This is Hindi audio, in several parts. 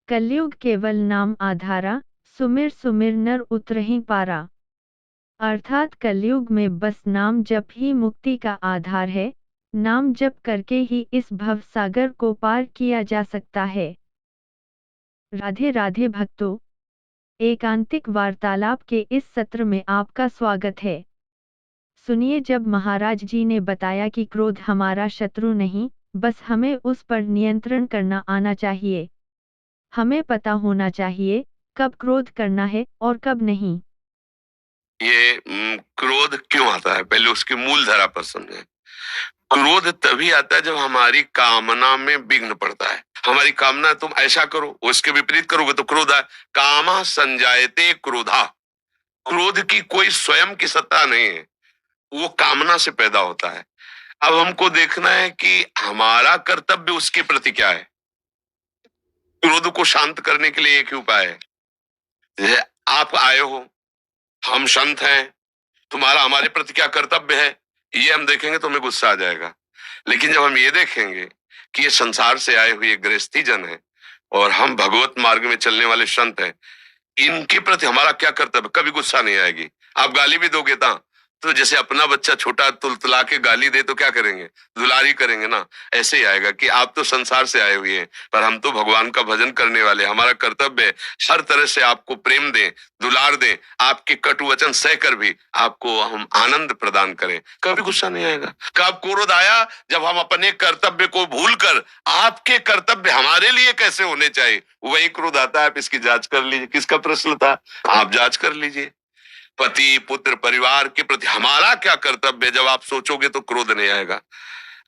कलयुग केवल नाम आधारा, सुमिर सुमिर नर उतरहिं पारा। अर्थात कलयुग में बस नाम जप ही मुक्ति का आधार है। नाम जप करके ही इस भव सागर को पार किया जा सकता है। राधे राधे भक्तों, एकांतिक वार्तालाप के इस सत्र में आपका स्वागत है। सुनिए, जब महाराज जी ने बताया कि क्रोध हमारा शत्रु नहीं, बस हमें उस पर नियंत्रण करना आना चाहिए। हमें पता होना चाहिए कब क्रोध करना है और कब नहीं। ये क्रोध क्यों आता है, पहले उसकी मूल धारा पर समझें। क्रोध तभी आता है जब हमारी कामना में विघ्न पड़ता है। हमारी कामना तुम ऐसा करो, उसके विपरीत करोगे तो क्रोध आए। कामा संजायते क्रोधा। क्रोध की कोई स्वयं की सत्ता नहीं है, वो कामना से पैदा होता है। अब हमको देखना है कि हमारा कर्तव्य उसके प्रति क्या है। क्रोध को शांत करने के लिए एक ही उपाय है। जैसे आप आए हो, हम संत हैं, तुम्हारा हमारे प्रति क्या कर्तव्य है, ये हम देखेंगे तो हमें गुस्सा आ जाएगा। लेकिन जब हम ये देखेंगे कि ये संसार से आए हुए गृहस्थी जन है और हम भगवत मार्ग में चलने वाले संत हैं, इनके प्रति हमारा क्या कर्तव्य, कभी गुस्सा नहीं आएगी। आप गाली भी दोगे ना, तो जैसे अपना बच्चा छोटा तुलतुला के गाली दे तो क्या करेंगे, दुलारी करेंगे ना। ऐसे ही आएगा कि आप तो संसार से आए हुए हैं, पर हम तो भगवान का भजन करने वाले। हमारा कर्तव्य है हर तरह से आपको प्रेम दें, दुलार दें, आपके कटु वचन सह कर भी आपको हम आनंद प्रदान करें, कभी गुस्सा नहीं आएगा। कब क्रोध आया, जब हम अपने कर्तव्य को भूलकर आपके कर्तव्य हमारे लिए कैसे होने चाहिए, वही क्रोध आता है। आप इसकी जांच कर लीजिए। किसका प्रश्न था, आप जांच कर लीजिए। पति पुत्र परिवार के प्रति हमारा क्या कर्तव्य है, जब आप सोचोगे तो क्रोध नहीं आएगा।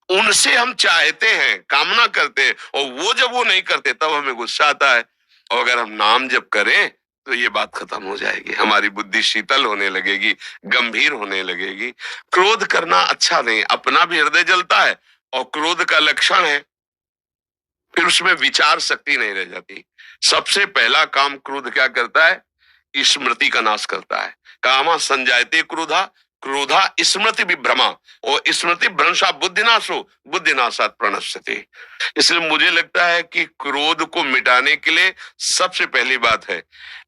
उनसे हम चाहते हैं, कामना करते हैं, और वो जब वो नहीं करते तब हमें गुस्सा आता है। और अगर हम नाम जप करें तो ये बात खत्म हो जाएगी, हमारी बुद्धि शीतल होने लगेगी, गंभीर होने लगेगी। क्रोध करना अच्छा नहीं, अपना भी हृदय जलता है और क्रोध का लक्षण है फिर उसमें विचार शक्ति नहीं रह जाती। सबसे पहला काम क्रोध क्या करता है, स्मृति का नाश करता है। कामा संजायते क्रोधा, क्रोधा स्मृति विभ्रमा, और स्मृति भ्रंशा बुद्धिनाशो, बुद्धिनाशात प्रणश्यते। इसलिए मुझे लगता है कि क्रोध को मिटाने के लिए सबसे पहली बात है,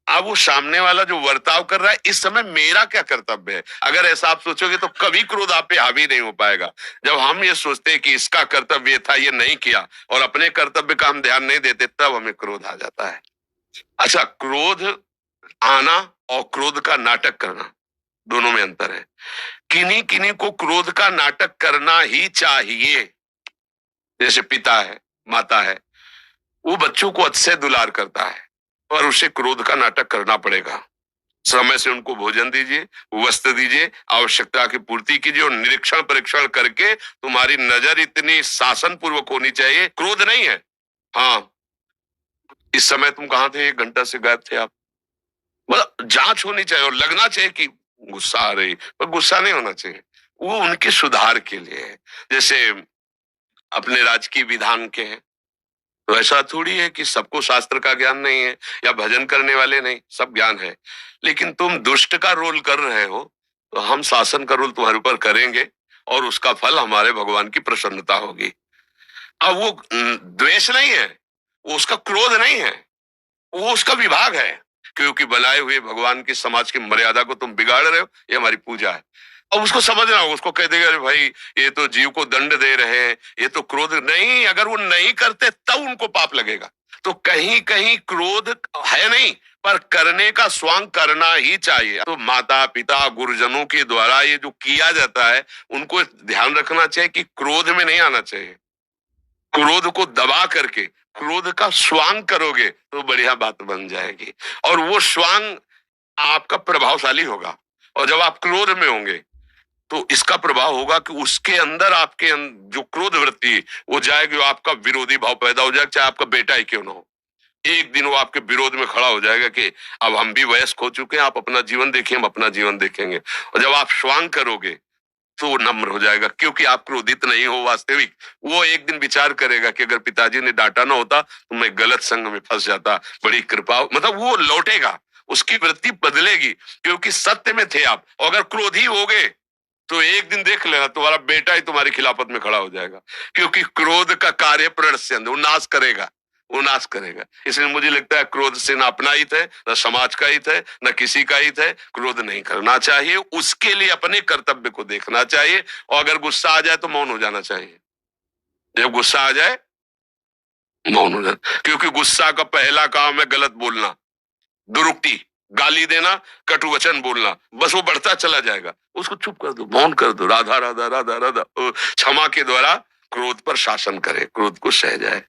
अब वो सामने वाला जो वर्ताव कर रहा है इस समय मेरा क्या कर्तव्य है। अगर ऐसा आप सोचोगे तो कभी क्रोध आप पे हावी नहीं हो पाएगा। जब हम ये सोचते हैं कि इसका कर्तव्य था, ये नहीं किया, और अपने कर्तव्य का हम ध्यान नहीं देते, तब हमें क्रोध आ जाता है। अच्छा, क्रोध आना और क्रोध का नाटक करना, दोनों में अंतर है। किन्हीं किन्हीं को क्रोध का नाटक करना ही चाहिए। जैसे पिता है, माता है, वो बच्चों को अच्छे दुलार करता है, पर उसे क्रोध का नाटक करना पड़ेगा। समय से उनको भोजन दीजिए, वस्त्र दीजिए, आवश्यकता की पूर्ति कीजिए, और निरीक्षण परीक्षण करके तुम्हारी नजर इतनी शासन पूर्वक होनी चाहिए, क्रोध नहीं है। हाँ, इस समय तुम कहाँ थे, 1 घंटा से गायब थे आप, मतलब जांच होनी चाहिए और लगना चाहिए कि गुस्सा आ रही, पर गुस्सा नहीं होना चाहिए। वो उनके सुधार के लिए है। जैसे अपने राजकीय विधान के हैं, तो ऐसा थोड़ी है कि सबको शास्त्र का ज्ञान नहीं है या भजन करने वाले नहीं, सब ज्ञान है। लेकिन तुम दुष्ट का रोल कर रहे हो, तो हम शासन का रोल तुम्हारे ऊपर करेंगे और उसका फल हमारे भगवान की प्रसन्नता होगी। अब वो द्वेष नहीं है, वो उसका क्रोध नहीं है, वो उसका विभाग है। क्योंकि बनाए हुए भगवान की समाज की मर्यादा को तुम बिगाड़ रहे हो, ये हमारी पूजा है। अब उसको समझना होगा, उसको कह देगा, अरे भाई ये तो जीव को दंड दे रहे हैं, ये तो क्रोध नहीं। अगर वो नहीं करते तब उनको पाप लगेगा। तो कहीं कहीं क्रोध है नहीं, पर करने का स्वांग करना ही चाहिए। तो माता पिता गुरुजनों के द्वारा ये जो किया जाता है, उनको ध्यान रखना चाहिए कि क्रोध में नहीं आना चाहिए। क्रोध को दबा करके क्रोध का स्वांग करोगे तो बढ़िया बात बन जाएगी, और वो स्वांग आपका प्रभावशाली होगा। और जब आप क्रोध में होंगे तो इसका प्रभाव होगा कि उसके अंदर आपके जो क्रोध वृत्ति है, वो जाएगी, वो आपका विरोधी भाव पैदा हो जाएगा, चाहे आपका बेटा ही क्यों ना हो। एक दिन वो आपके विरोध में खड़ा हो जाएगा कि अब हम भी वयस्क हो चुके हैं, आप अपना जीवन देखिए, हम अपना जीवन देखेंगे। और जब आप स्वांग करोगे तो वो नम्र हो जाएगा, क्योंकि आप क्रोधित नहीं हो वास्तविक। वो एक दिन विचार करेगा कि अगर पिताजी ने डांटा ना होता तो मैं गलत संग में फंस जाता, बड़ी कृपा, मतलब वो लौटेगा, उसकी वृत्ति बदलेगी, क्योंकि सत्य में थे आप। और अगर क्रोधी हो गए तो एक दिन देख लेना, तुम्हारा बेटा ही तुम्हारी खिलाफत में खड़ा हो जाएगा, क्योंकि क्रोध का कार्य प्रणश्यंत, वो नाश करेगा, वो नाश करेगा। इसलिए मुझे लगता है क्रोध से न अपना हित है, न समाज का हित है, न किसी का हित है। क्रोध नहीं करना चाहिए, उसके लिए अपने कर्तव्य को देखना चाहिए, और अगर गुस्सा आ जाए तो मौन हो जाना चाहिए। जब गुस्सा आ जाए मौन हो जाना, क्योंकि गुस्सा का पहला काम है गलत बोलना, दुरुक्ति, गाली देना, कटु वचन बोलना, बस वो बढ़ता चला जाएगा। उसको चुप कर दो, मौन कर दो, राधा राधा राधा राधा। क्षमा के द्वारा क्रोध पर शासन करे, क्रोध को सह जाए।